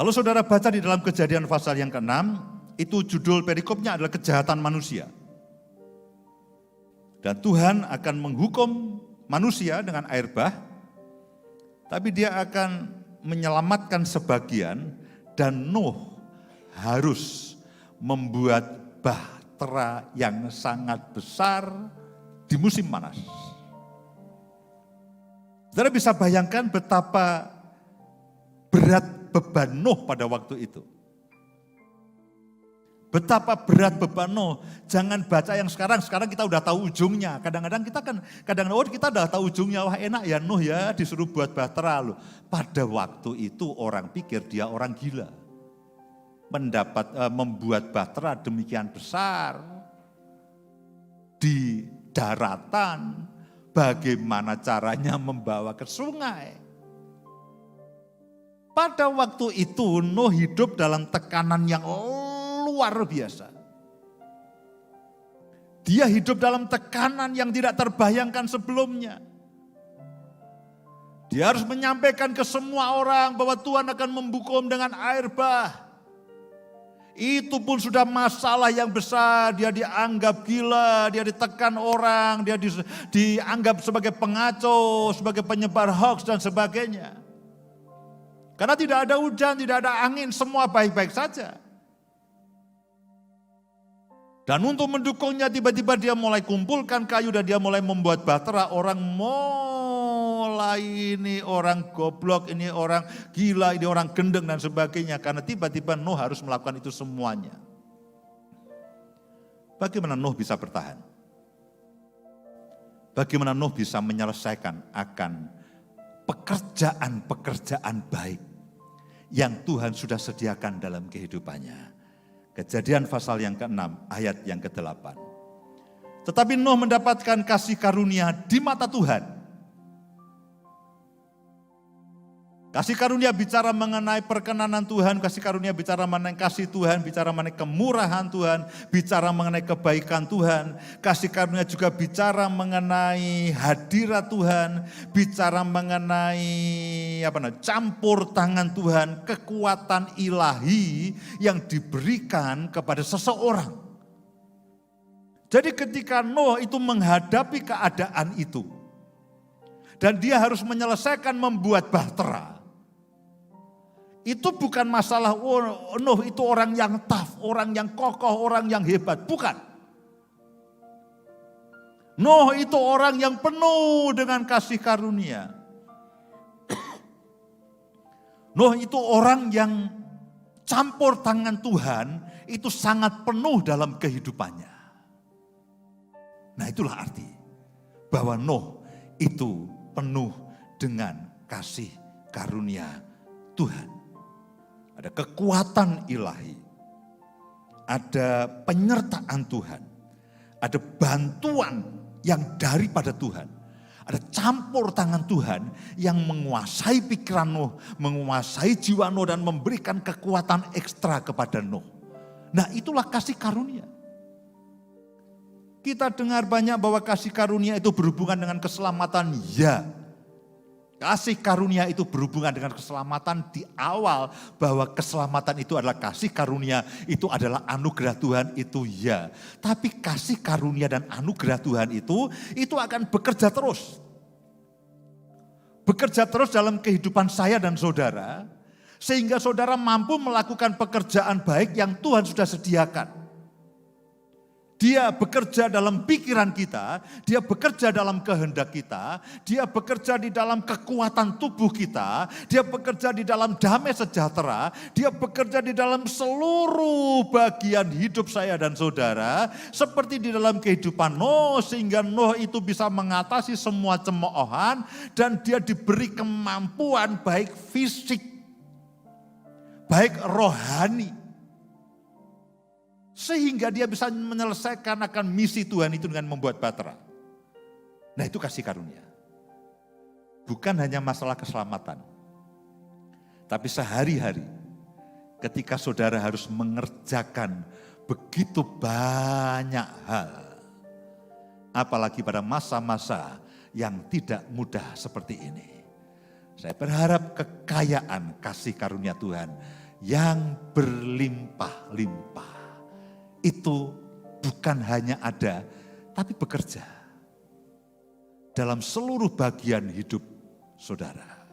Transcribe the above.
Kalau saudara baca di dalam Kejadian pasal yang ke-6, itu judul perikopnya adalah kejahatan manusia. Dan Tuhan akan menghukum manusia dengan air bah, tapi dia akan menyelamatkan sebagian, dan Nuh harus membuat bahtera yang sangat besar di musim panas. Saudara bisa bayangkan betapa berat beban Nuh pada waktu itu. Betapa berat beban Nuh. Jangan baca yang sekarang kita udah tahu ujungnya. Kadang-kadang kita udah tahu ujungnya, wah enak ya Nuh ya disuruh buat bahtera loh. Pada waktu itu orang pikir dia orang gila. Membuat bahtera demikian besar di daratan, bagaimana caranya membawa ke sungai. Pada waktu itu Nuh hidup dalam tekanan yang luar biasa. Dia hidup dalam tekanan yang tidak terbayangkan sebelumnya. Dia harus menyampaikan ke semua orang bahwa Tuhan akan memhukum dengan air bah. Itu pun sudah masalah yang besar, dia dianggap gila, dia ditekan orang, dia dianggap sebagai pengacau, sebagai penyebar hoax dan sebagainya. Karena tidak ada hujan, tidak ada angin, semua baik-baik saja. Dan untuk mendukungnya tiba-tiba dia mulai kumpulkan kayu dan dia mulai membuat bahtera. Orang mulai ini orang goblok, ini orang gila, ini orang gendeng dan sebagainya. Karena tiba-tiba Nuh harus melakukan itu semuanya. Bagaimana Nuh bisa bertahan? Bagaimana Nuh bisa menyelesaikan akan pekerjaan-pekerjaan baik yang Tuhan sudah sediakan dalam kehidupannya. Kejadian pasal yang ke-6 ayat yang ke-8. Tetapi Nuh mendapatkan kasih karunia di mata Tuhan. Kasih karunia bicara mengenai perkenanan Tuhan, kasih karunia bicara mengenai kasih Tuhan, bicara mengenai kemurahan Tuhan, bicara mengenai kebaikan Tuhan. Kasih karunia juga bicara mengenai hadirat Tuhan, bicara mengenai campur tangan Tuhan, kekuatan ilahi yang diberikan kepada seseorang. Jadi ketika Nuh itu menghadapi keadaan itu, dan dia harus menyelesaikan membuat bahtera, itu bukan masalah Nuh itu orang yang tough, orang yang kokoh, orang yang hebat. Bukan. Nuh itu orang yang penuh dengan kasih karunia. Nuh itu orang yang campur tangan Tuhan itu sangat penuh dalam kehidupannya. Nah itulah arti bahwa Nuh itu penuh dengan kasih karunia Tuhan. Ada kekuatan ilahi, ada penyertaan Tuhan, ada bantuan yang daripada Tuhan, ada campur tangan Tuhan yang menguasai pikiran Nuh, menguasai jiwa Nuh dan memberikan kekuatan ekstra kepada Nuh. Nah itulah kasih karunia. Kita dengar banyak bahwa kasih karunia itu berhubungan dengan keselamatan, ya. Kasih karunia itu berhubungan dengan keselamatan di awal, bahwa keselamatan itu adalah kasih karunia, itu adalah anugerah Tuhan, itu ya. Tapi kasih karunia dan anugerah Tuhan itu akan bekerja terus. Bekerja terus dalam kehidupan saya dan saudara, sehingga saudara mampu melakukan pekerjaan baik yang Tuhan sudah sediakan. Dia bekerja dalam pikiran kita, dia bekerja dalam kehendak kita, dia bekerja di dalam kekuatan tubuh kita, dia bekerja di dalam damai sejahtera, dia bekerja di dalam seluruh bagian hidup saya dan saudara, seperti di dalam kehidupan Nuh, sehingga Nuh itu bisa mengatasi semua cemoohan dan dia diberi kemampuan baik fisik, baik rohani. Sehingga dia bisa menyelesaikan akan misi Tuhan itu dengan membuat bahtera. Nah itu kasih karunia. Bukan hanya masalah keselamatan. Tapi sehari-hari ketika saudara harus mengerjakan begitu banyak hal. Apalagi pada masa-masa yang tidak mudah seperti ini. Saya berharap kekayaan kasih karunia Tuhan yang berlimpah-limpah. Itu bukan hanya ada, tapi bekerja dalam seluruh bagian hidup saudara.